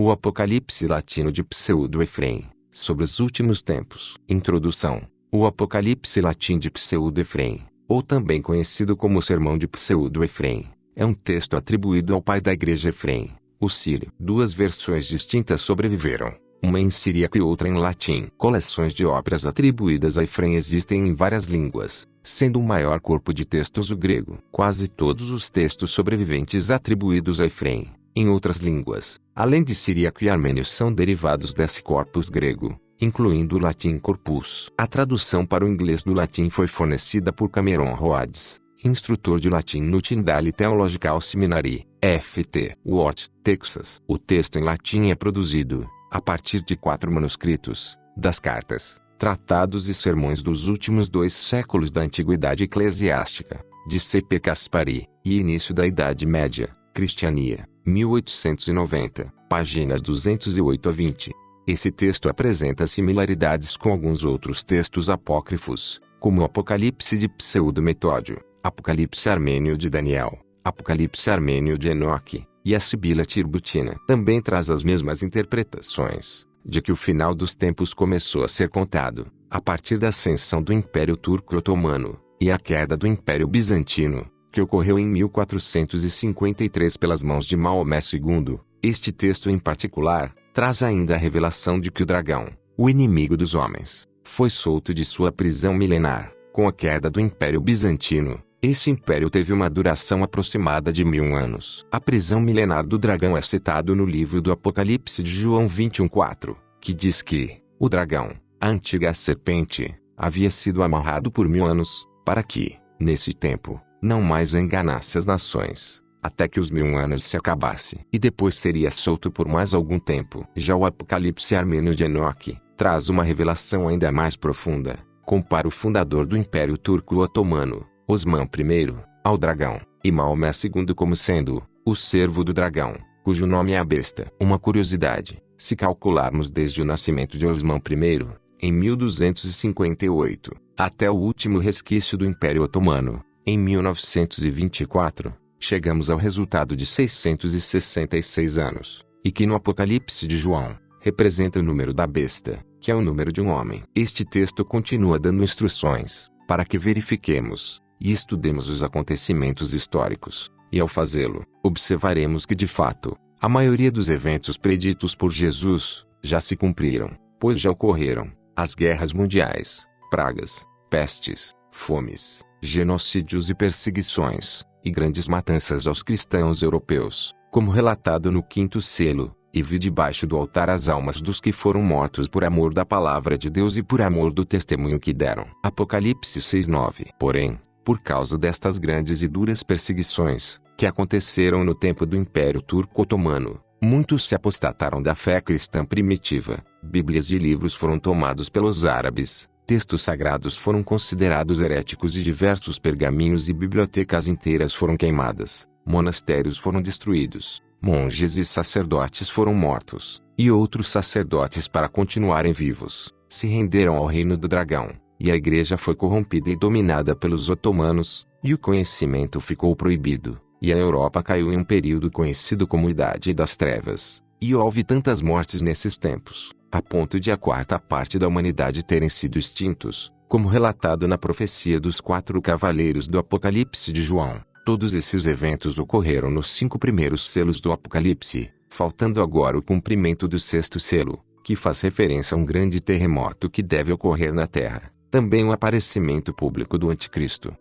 O Apocalipse latino de Pseudo-Efrem, sobre os últimos tempos. Introdução. O Apocalipse latino de Pseudo-Efrem, ou também conhecido como o Sermão de Pseudo-Efrem, é um texto atribuído ao pai da igreja Efrem, o sírio. Duas versões distintas sobreviveram, uma em siríaco e outra em latim. Coleções de obras atribuídas a Efrem existem em várias línguas, sendo o maior corpo de textos o grego. Quase todos os textos sobreviventes atribuídos a Efrem, em outras línguas, além de siríaco e armênio, são derivados desse corpus grego, incluindo o latim corpus. A tradução para o inglês do latim foi fornecida por Cameron Rhodes, instrutor de latim no Tyndale Theological Seminary, FT, Worth, Texas. O texto em latim é produzido, a partir de 4 manuscritos, das cartas, tratados e sermões dos últimos 2 séculos da Antiguidade Eclesiástica, de C.P. Caspari, e início da Idade Média, Cristiania, 1890, páginas 208 a 20. Esse texto apresenta similaridades com alguns outros textos apócrifos, como o Apocalipse de Pseudo-Metódio, Apocalipse armênio de Daniel, Apocalipse armênio de Enoque, e a Sibila Tirbutina. Também traz as mesmas interpretações, de que o final dos tempos começou a ser contado, a partir da ascensão do Império Turco-Otomano, e a queda do Império Bizantino, que ocorreu em 1453 pelas mãos de Maomé II. Este texto em particular, traz ainda a revelação de que o dragão, o inimigo dos homens, foi solto de sua prisão milenar, com a queda do Império Bizantino. Esse império teve uma duração aproximada de 1000 anos. A prisão milenar do dragão é citado no livro do Apocalipse de João 21:4, que diz que o dragão, a antiga serpente, havia sido amarrado por 1000 anos, para que, nesse tempo, não mais enganasse as nações, até que os 1000 anos se acabasse. E depois seria solto por mais algum tempo. Já o Apocalipse armênio de Enoque traz uma revelação ainda mais profunda. Compara o fundador do Império Turco-Otomano, Osman I, ao dragão, e Maomé II como sendo o servo do dragão, cujo nome é a besta. Uma curiosidade, se calcularmos desde o nascimento de Osman I, em 1258, até o último resquício do Império Otomano, em 1924, chegamos ao resultado de 666 anos, e que no Apocalipse de João, representa o número da besta, que é o número de um homem. Este texto continua dando instruções, para que verifiquemos e estudemos os acontecimentos históricos, e ao fazê-lo, observaremos que de fato, a maioria dos eventos preditos por Jesus, já se cumpriram, pois já ocorreram as guerras mundiais, pragas, pestes, fomes, genocídios e perseguições, e grandes matanças aos cristãos europeus, como relatado no 5º selo, e vi debaixo do altar as almas dos que foram mortos por amor da palavra de Deus e por amor do testemunho que deram. Apocalipse 6:9. Porém, por causa destas grandes e duras perseguições, que aconteceram no tempo do Império Turco-Otomano, muitos se apostataram da fé cristã primitiva, bíblias e livros foram tomados pelos árabes, textos sagrados foram considerados heréticos e diversos pergaminhos e bibliotecas inteiras foram queimadas, monastérios foram destruídos, monges e sacerdotes foram mortos, e outros sacerdotes, para continuarem vivos, se renderam ao reino do dragão, e a igreja foi corrompida e dominada pelos otomanos, e o conhecimento ficou proibido, e a Europa caiu em um período conhecido como Idade das Trevas, e houve tantas mortes nesses tempos, a ponto de a 4ª parte da humanidade terem sido extintos, como relatado na profecia dos 4 cavaleiros do Apocalipse de João. Todos esses eventos ocorreram nos 5 primeiros selos do Apocalipse, faltando agora o cumprimento do 6º selo, que faz referência a um grande terremoto que deve ocorrer na Terra, também o aparecimento público do Anticristo.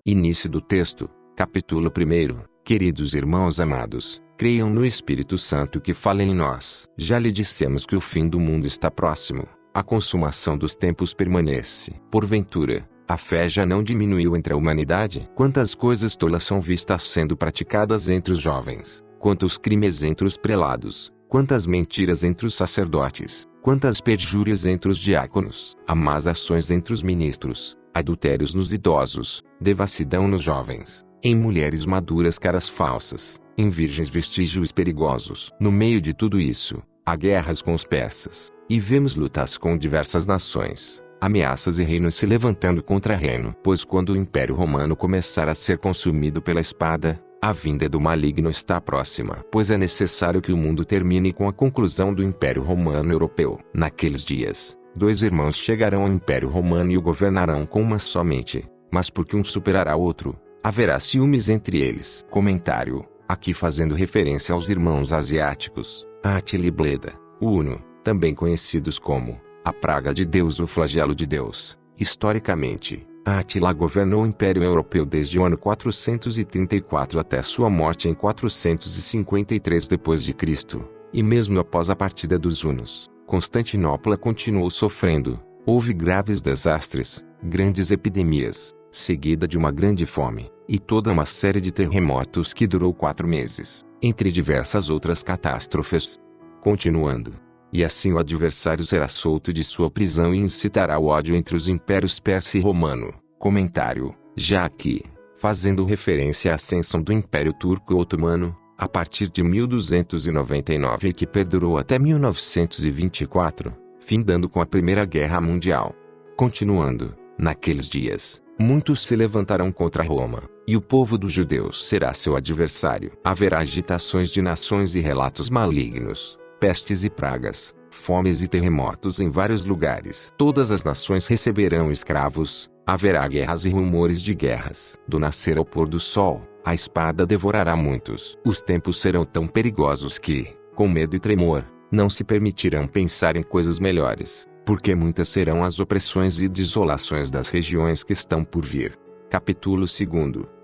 Início do texto, capítulo 1. Queridos irmãos amados, creiam no Espírito Santo que fala em nós. Já lhe dissemos que o fim do mundo está próximo, a consumação dos tempos permanece. Porventura, a fé já não diminuiu entre a humanidade? Quantas coisas tolas são vistas sendo praticadas entre os jovens, quantos crimes entre os prelados, quantas mentiras entre os sacerdotes, quantas perjúrias entre os diáconos, há más ações entre os ministros, adultérios nos idosos, devassidão nos jovens, em mulheres maduras caras falsas, em virgens vestígios perigosos. No meio de tudo isso, há guerras com os persas, e vemos lutas com diversas nações, ameaças e reinos se levantando contra reino. Pois quando o Império Romano começar a ser consumido pela espada, A vinda do maligno está próxima, pois é necessário que o mundo termine com a conclusão do Império Romano Europeu. Naqueles dias, 2 irmãos chegarão ao Império Romano e o governarão com uma só mente, mas porque um superará o outro, haverá ciúmes entre eles. Comentário, aqui fazendo referência aos irmãos asiáticos, Átila e Bleda, o Uno, também conhecidos como a praga de Deus ou flagelo de Deus. Historicamente, Átila governou o Império Europeu desde o ano 434 até sua morte em 453 d.C., e mesmo após a partida dos hunos, Constantinopla continuou sofrendo. Houve graves desastres, grandes epidemias, seguida de uma grande fome, e toda uma série de terremotos que durou 4 meses, entre diversas outras catástrofes. Continuando. E assim o adversário será solto de sua prisão e incitará o ódio entre os impérios persa e romano. Comentário, já aqui, fazendo referência à ascensão do Império Turco-Otomano, a partir de 1299 e que perdurou até 1924, findando com a Primeira Guerra Mundial. Continuando, naqueles dias, muitos se levantarão contra Roma, e o povo dos judeus será seu adversário. Haverá agitações de nações e relatos malignos, pestes e pragas, fomes e terremotos em vários lugares. Todas as nações receberão escravos, haverá guerras e rumores de guerras. Do nascer ao pôr do sol, a espada devorará muitos. Os tempos serão tão perigosos que, com medo e tremor, não se permitirão pensar em coisas melhores, porque muitas serão as opressões e desolações das regiões que estão por vir. Capítulo 2.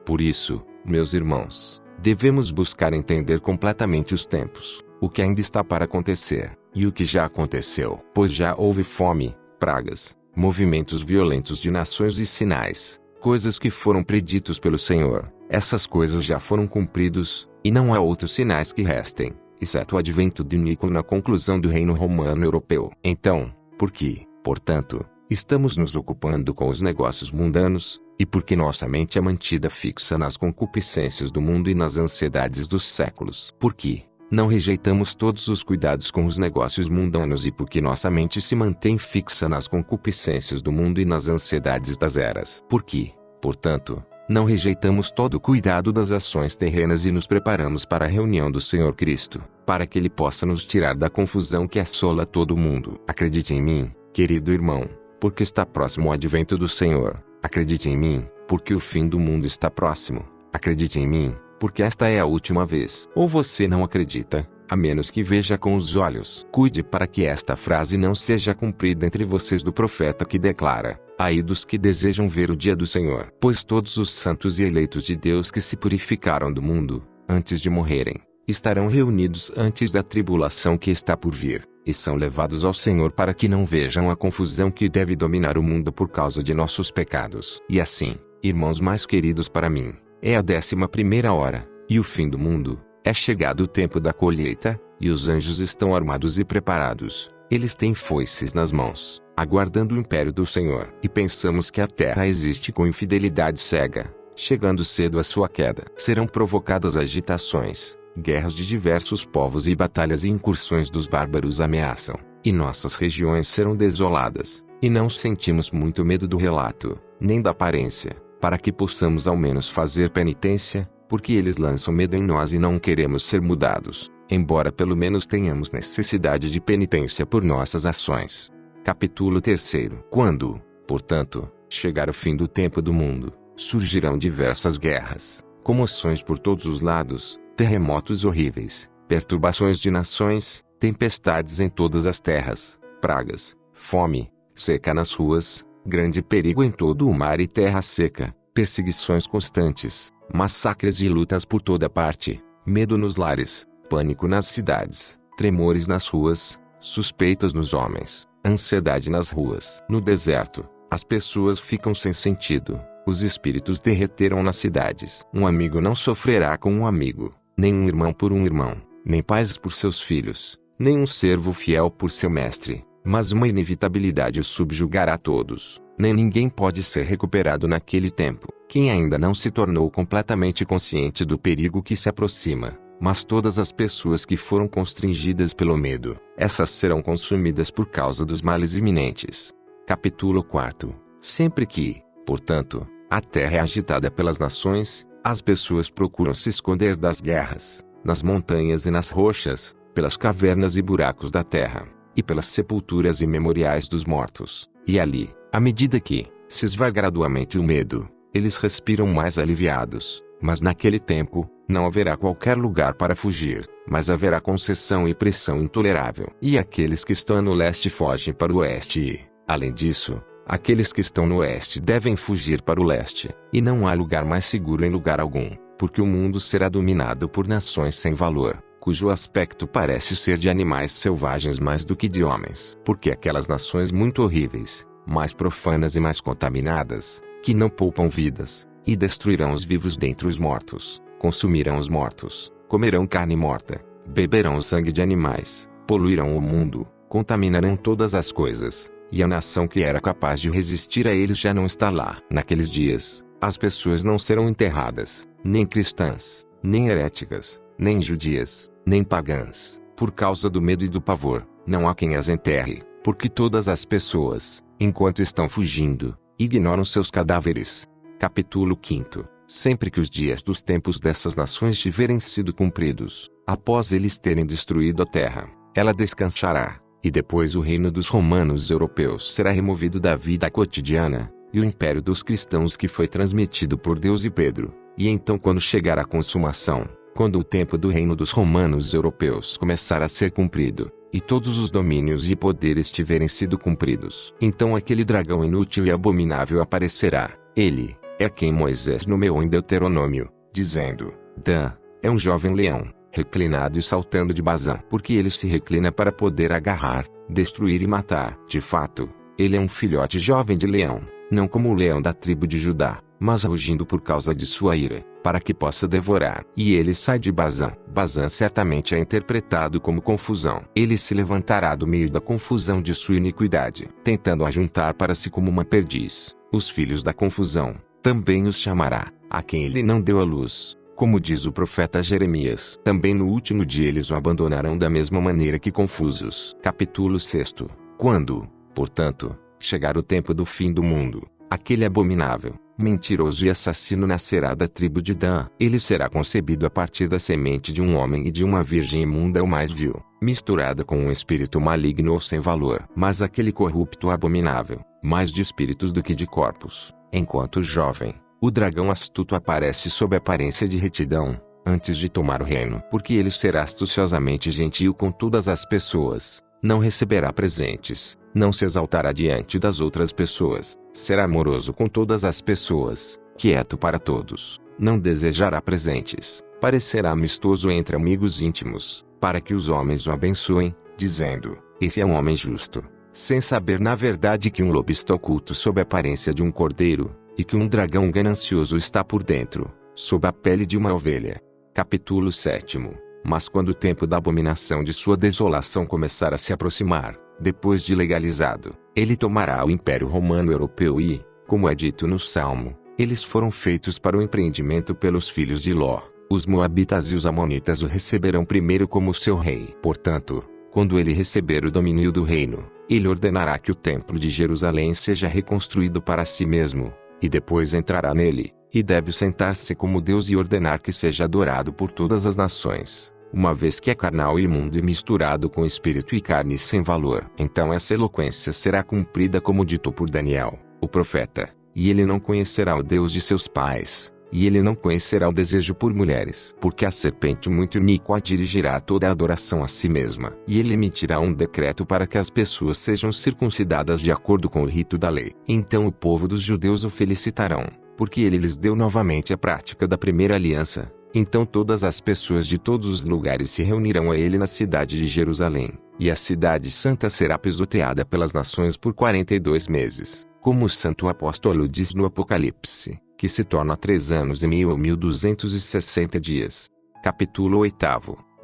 Por isso, meus irmãos, devemos buscar entender completamente os tempos, o que ainda está para acontecer, e o que já aconteceu. Pois já houve fome, pragas, movimentos violentos de nações e sinais, coisas que foram preditos pelo Senhor. Essas coisas já foram cumpridos, e não há outros sinais que restem, exceto o advento de Nico na conclusão do reino romano europeu. Então, por que, portanto, estamos nos ocupando com os negócios mundanos, e porque nossa mente é mantida fixa nas concupiscências do mundo e nas ansiedades dos séculos? Por que não rejeitamos todos os cuidados com os negócios mundanos e porque nossa mente se mantém fixa nas concupiscências do mundo e nas ansiedades das eras? Por que, portanto, não rejeitamos todo o cuidado das ações terrenas e nos preparamos para a reunião do Senhor Cristo, para que Ele possa nos tirar da confusão que assola todo o mundo? Acredite em mim, querido irmão, porque está próximo o advento do Senhor. Acredite em mim, porque o fim do mundo está próximo. Acredite em mim, porque esta é a última vez. Ou você não acredita, a menos que veja com os olhos. Cuide para que esta frase não seja cumprida entre vocês do profeta que declara: ai dos que desejam ver o dia do Senhor. Pois todos os santos e eleitos de Deus que se purificaram do mundo, antes de morrerem, estarão reunidos antes da tribulação que está por vir, e são levados ao Senhor para que não vejam a confusão que deve dominar o mundo por causa de nossos pecados. E assim, irmãos mais queridos para mim, é a 11ª hora, e o fim do mundo. É chegado o tempo da colheita, e os anjos estão armados e preparados. Eles têm foices nas mãos, aguardando o império do Senhor. E pensamos que a terra existe com infidelidade cega, chegando cedo à sua queda. Serão provocadas agitações, guerras de diversos povos e batalhas e incursões dos bárbaros ameaçam, e nossas regiões serão desoladas. E não sentimos muito medo do relato, nem da aparência, para que possamos ao menos fazer penitência, porque eles lançam medo em nós e não queremos ser mudados, embora pelo menos tenhamos necessidade de penitência por nossas ações. Capítulo 3. Quando, portanto, chegar o fim do tempo do mundo, surgirão diversas guerras, comoções por todos os lados, terremotos horríveis, perturbações de nações, tempestades em todas as terras, pragas, fome, seca nas ruas, grande perigo em todo o mar e terra seca, perseguições constantes, massacres e lutas por toda parte, medo nos lares, pânico nas cidades, tremores nas ruas, suspeitas nos homens, ansiedade nas ruas. No deserto, as pessoas ficam sem sentido, os espíritos derreteram nas cidades. Um amigo não sofrerá com um amigo, nem um irmão por um irmão, nem pais por seus filhos, nem um servo fiel por seu mestre, mas uma inevitabilidade os subjugará a todos. Nem ninguém pode ser recuperado naquele tempo. Quem ainda não se tornou completamente consciente do perigo que se aproxima, mas todas as pessoas que foram constrangidas pelo medo, essas serão consumidas por causa dos males iminentes. Capítulo 4. Sempre que, portanto, a terra é agitada pelas nações, As pessoas procuram se esconder das guerras, nas montanhas e nas rochas, pelas cavernas e buracos da terra, e pelas sepulturas e memoriais dos mortos. E ali, à medida que se esvai gradualmente o medo, eles respiram mais aliviados. Mas naquele tempo, não haverá qualquer lugar para fugir, mas haverá concessão e pressão intolerável. E aqueles que estão no leste fogem para o oeste e, além disso, aqueles que estão no oeste devem fugir para o leste. E não há lugar mais seguro em lugar algum, porque o mundo será dominado por nações sem valor, cujo aspecto parece ser de animais selvagens mais do que de homens. Porque aquelas nações muito horríveis, mais profanas e mais contaminadas, que não poupam vidas, e destruirão os vivos dentre os mortos, consumirão os mortos, comerão carne morta, beberão o sangue de animais, poluirão o mundo, contaminarão todas as coisas, e a nação que era capaz de resistir a eles já não está lá. Naqueles dias, as pessoas não serão enterradas, nem cristãs, nem heréticas, nem judias, nem pagãs, por causa do medo e do pavor. Não há quem as enterre, porque todas as pessoas, enquanto estão fugindo, ignoram seus cadáveres. Capítulo 5. Sempre que os dias dos tempos dessas nações tiverem sido cumpridos, após eles terem destruído a terra, ela descansará, e depois o reino dos romanos europeus será removido da vida cotidiana, e o império dos cristãos que foi transmitido por Deus e Pedro. E então, quando chegar a consumação, quando o tempo do reino dos romanos europeus começar a ser cumprido, e todos os domínios e poderes tiverem sido cumpridos, então aquele dragão inútil e abominável aparecerá. Ele é quem Moisés nomeou em Deuteronômio, dizendo: Dan é um jovem leão, reclinado e saltando de Bazã, porque ele se reclina para poder agarrar, destruir e matar. De fato, ele é um filhote jovem de leão, não como o leão da tribo de Judá, mas rugindo por causa de sua ira, para que possa devorar. E ele sai de Bazã. Bazã certamente é interpretado como confusão. Ele se levantará do meio da confusão de sua iniquidade, tentando ajuntar para si como uma perdiz os filhos da confusão. Também os chamará, a quem ele não deu a luz, como diz o profeta Jeremias. Também no último dia eles o abandonarão da mesma maneira que confusos. Capítulo 6. Quando, portanto, chegar o tempo do fim do mundo, aquele abominável, mentiroso e assassino nascerá da tribo de Dan. Ele será concebido a partir da semente de um homem e de uma virgem imunda ou mais vil, misturada com um espírito maligno ou sem valor. Mas aquele corrupto abominável, mais de espíritos do que de corpos, enquanto jovem, o dragão astuto aparece sob aparência de retidão, antes de tomar o reino. Porque ele será astuciosamente gentil com todas as pessoas, não receberá presentes, não se exaltará diante das outras pessoas, será amoroso com todas as pessoas, quieto para todos, não desejará presentes, parecerá amistoso entre amigos íntimos, para que os homens o abençoem, dizendo: esse é um homem justo, sem saber na verdade que um lobo está oculto sob a aparência de um cordeiro, e que um dragão ganancioso está por dentro, sob a pele de uma ovelha. Capítulo 7. Mas quando o tempo da abominação de sua desolação começar a se aproximar, depois de legalizado, ele tomará o Império Romano Europeu e, como é dito no Salmo, eles foram feitos para o empreendimento pelos filhos de Ló. Os Moabitas e os Amonitas o receberão primeiro como seu rei. Portanto, quando ele receber o domínio do reino, ele ordenará que o templo de Jerusalém seja reconstruído para si mesmo, e depois entrará nele, e deve sentar-se como Deus e ordenar que seja adorado por todas as nações, uma vez que é carnal e imundo e misturado com espírito e carne sem valor. Então essa eloquência será cumprida como dito por Daniel, o profeta, e ele não conhecerá o Deus de seus pais, e ele não conhecerá o desejo por mulheres. Porque a serpente muito iníqua dirigirá toda a adoração a si mesma. E ele emitirá um decreto para que as pessoas sejam circuncidadas de acordo com o rito da lei. Então o povo dos judeus o felicitarão, porque ele lhes deu novamente a prática da primeira aliança. Então todas as pessoas de todos os lugares se reunirão a ele na cidade de Jerusalém, e a cidade santa será pisoteada pelas nações por 42 meses, como o santo apóstolo diz no Apocalipse, que se torna 3 anos e meio ou 1260 dias. Capítulo 8.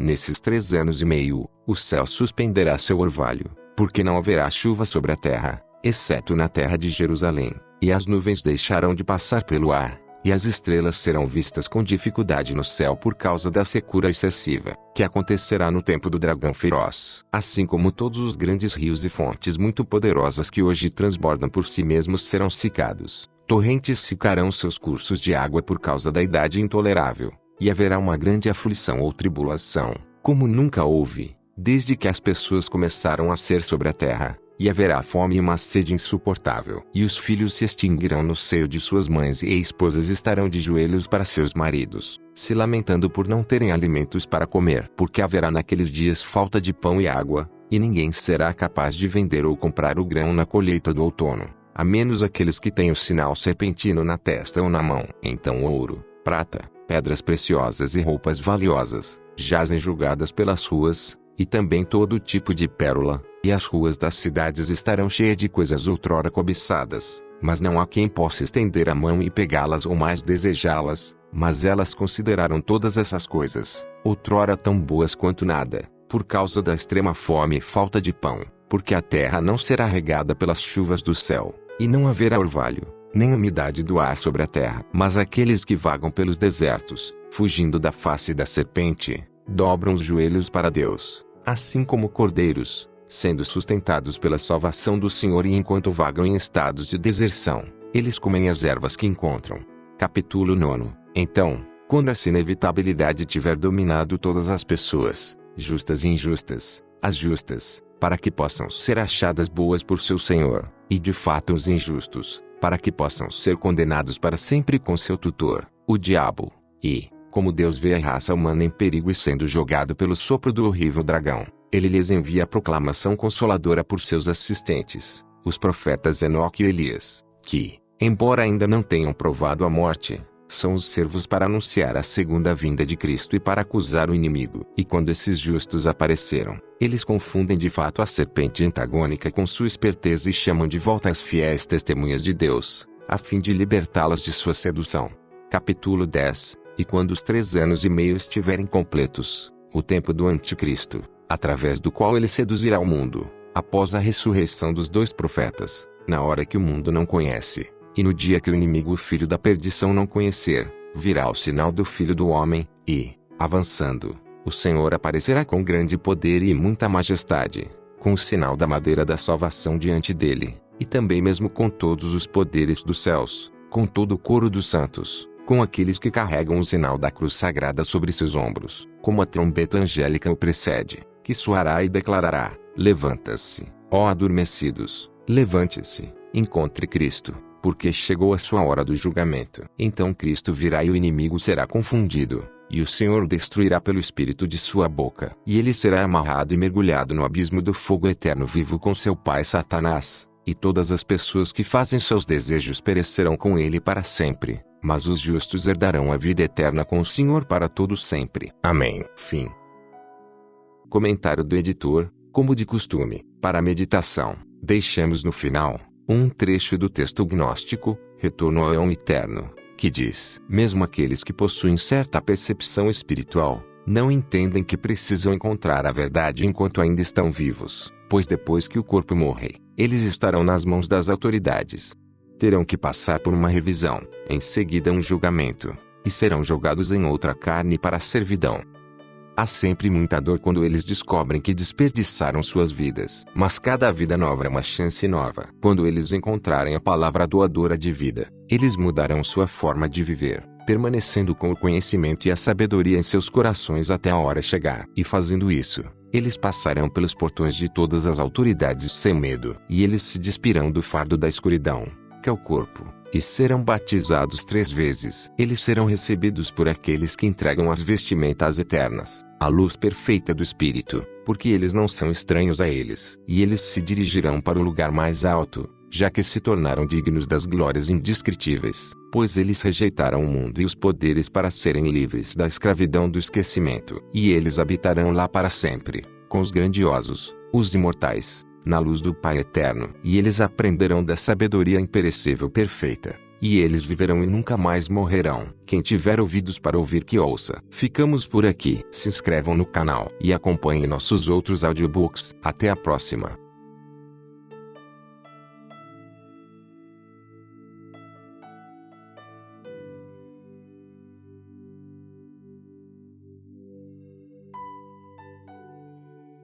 Nesses 3 anos e meio, o céu suspenderá seu orvalho, porque não haverá chuva sobre a terra, exceto na terra de Jerusalém, e as nuvens deixarão de passar pelo ar, e as estrelas serão vistas com dificuldade no céu por causa da secura excessiva, que acontecerá no tempo do dragão feroz. Assim como todos os grandes rios e fontes muito poderosas que hoje transbordam por si mesmos serão secados, Torrentes secarão seus cursos de água por causa da idade intolerável, e haverá uma grande aflição ou tribulação, como nunca houve, desde que as pessoas começaram a ser sobre a terra, e haverá fome e uma sede insuportável. E os filhos se extinguirão no seio de suas mães e esposas estarão de joelhos para seus maridos, se lamentando por não terem alimentos para comer. Porque haverá naqueles dias falta de pão e água, e ninguém será capaz de vender ou comprar o grão na colheita do outono, a menos aqueles que têm o sinal serpentino na testa ou na mão. Então ouro, prata, pedras preciosas e roupas valiosas jazem julgadas pelas ruas, e também todo tipo de pérola, e as ruas das cidades estarão cheias de coisas outrora cobiçadas, mas não há quem possa estender a mão e pegá-las ou mais desejá-las, mas elas consideraram todas essas coisas, outrora tão boas quanto nada, por causa da extrema fome e falta de pão, porque a terra não será regada pelas chuvas do céu, e não haverá orvalho, nem umidade do ar sobre a terra. Mas aqueles que vagam pelos desertos, fugindo da face da serpente, dobram os joelhos para Deus, assim como cordeiros, sendo sustentados pela salvação do Senhor, e enquanto vagam em estados de deserção, eles comem as ervas que encontram. Capítulo 9. Então, quando essa inevitabilidade tiver dominado todas as pessoas, justas e injustas, as justas, para que possam ser achadas boas por seu Senhor, e de fato os injustos, para que possam ser condenados para sempre com seu tutor, o diabo, e, como Deus vê a raça humana em perigo e sendo jogado pelo sopro do horrível dragão, ele lhes envia a proclamação consoladora por seus assistentes, os profetas Enoque e Elias, que, embora ainda não tenham provado a morte, são os servos para anunciar a segunda vinda de Cristo e para acusar o inimigo. E quando esses justos apareceram, eles confundem de fato a serpente antagônica com sua esperteza e chamam de volta as fiéis testemunhas de Deus, a fim de libertá-las de sua sedução. Capítulo 10. E quando os 3 anos e meio estiverem completos, o tempo do anticristo, através do qual ele seduzirá o mundo, após a ressurreição dos 2 profetas, na hora que o mundo não conhece, e no dia que o inimigo, o filho da perdição, não conhecer, virá o sinal do Filho do Homem, e, avançando, o Senhor aparecerá com grande poder e muita majestade, com o sinal da madeira da salvação diante dele, e também mesmo com todos os poderes dos céus, com todo o coro dos santos, com aqueles que carregam o sinal da cruz sagrada sobre seus ombros, como a trombeta angélica o precede, que soará e declarará: levanta-se, ó adormecidos, levante-se, encontre Cristo, porque chegou a sua hora do julgamento. Então Cristo virá e o inimigo será confundido, e o Senhor o destruirá pelo espírito de sua boca. E ele será amarrado e mergulhado no abismo do fogo eterno vivo com seu pai Satanás, e todas as pessoas que fazem seus desejos perecerão com ele para sempre, mas os justos herdarão a vida eterna com o Senhor para todo sempre. Amém. Fim. Comentário do editor. Como de costume, para a meditação, deixamos no final um trecho do texto gnóstico, Retorno ao Éon Eterno, que diz: mesmo aqueles que possuem certa percepção espiritual, não entendem que precisam encontrar a verdade enquanto ainda estão vivos, pois depois que o corpo morrer, eles estarão nas mãos das autoridades. Terão que passar por uma revisão, em seguida um julgamento, e serão jogados em outra carne para a servidão. Há sempre muita dor quando eles descobrem que desperdiçaram suas vidas. Mas cada vida nova é uma chance nova. Quando eles encontrarem a palavra doadora de vida, eles mudarão sua forma de viver, permanecendo com o conhecimento e a sabedoria em seus corações até a hora chegar. E fazendo isso, eles passarão pelos portões de todas as autoridades sem medo. E eles se despirão do fardo da escuridão, que é o corpo, e serão batizados 3 vezes. Eles serão recebidos por aqueles que entregam as vestimentas eternas, a luz perfeita do Espírito, porque eles não são estranhos a eles. E eles se dirigirão para o lugar mais alto, já que se tornaram dignos das glórias indescritíveis, pois eles rejeitaram o mundo e os poderes para serem livres da escravidão do esquecimento. E eles habitarão lá para sempre, com os grandiosos, os imortais, na luz do Pai Eterno. E eles aprenderão da sabedoria imperecível perfeita. E eles viverão e nunca mais morrerão. Quem tiver ouvidos para ouvir, que ouça. Ficamos por aqui. Se inscrevam no canal e acompanhem nossos outros audiobooks. Até a próxima.